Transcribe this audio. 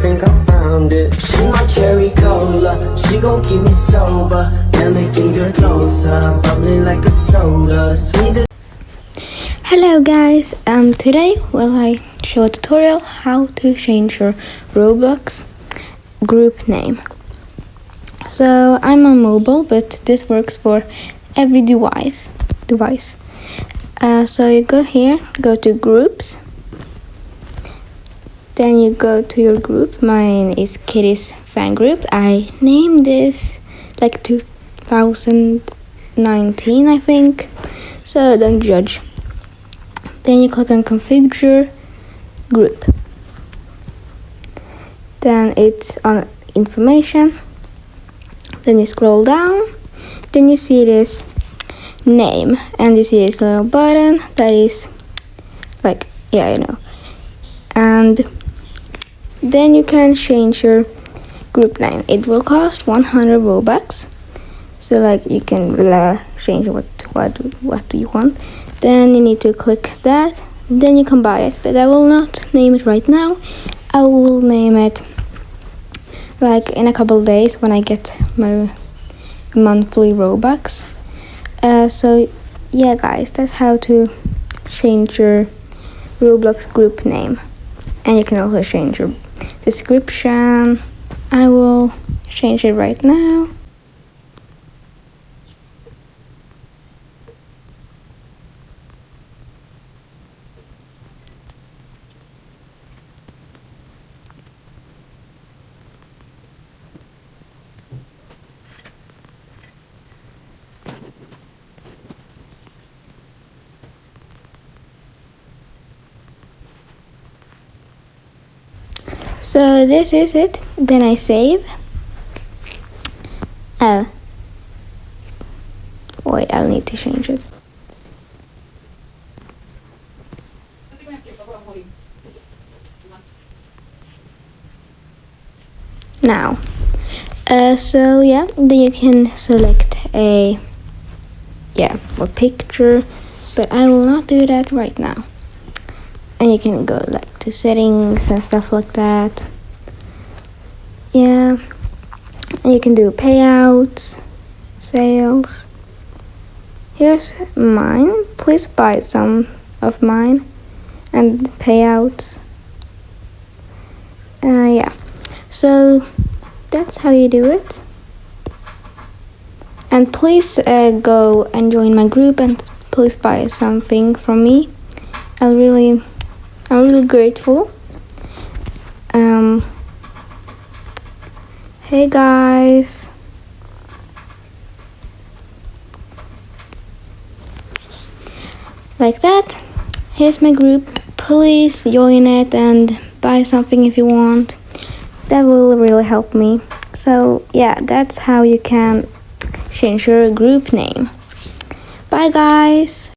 think I found it. She my cherry cola, she gon' keep me sober. Can make you get closer, bubbly like a soda, sweet. Hello guys, today will I show a tutorial how to change your Roblox group name. So I'm on mobile, but this works for every device. So you go here, go to groups, then you go to your group. Mine is Kitty's fan group. I named this like 2019 I think, so don't judge. Then you click on configure group, then it's on information, then you scroll down, then you see this name, and you see this little button that is like, yeah, you know, and then you can change your group name. It will cost 100 Robux, so like you can change what do you want. Then you need to click that, then you can buy it, but I will not name it right now. I will name it like in a couple of days when I get my monthly Robux. So yeah guys, that's how to change your Roblox group name. And you can also change your description. I will change it right now. So this is it. Then I save. Wait, I'll need to change it. Now, so yeah, then you can select a picture, but I will not do that right now. And you can go like to settings and stuff like that. Yeah, and you can do payouts, sales. Here's mine. Please buy some of mine, and payouts. Yeah, so that's how you do it. And please go and join my group, and please buy something from me. I'm really grateful. Hey guys. Like that. Here's my group. Please join it and buy something if you want. That will really help me. So yeah, that's how you can change your group name. Bye guys.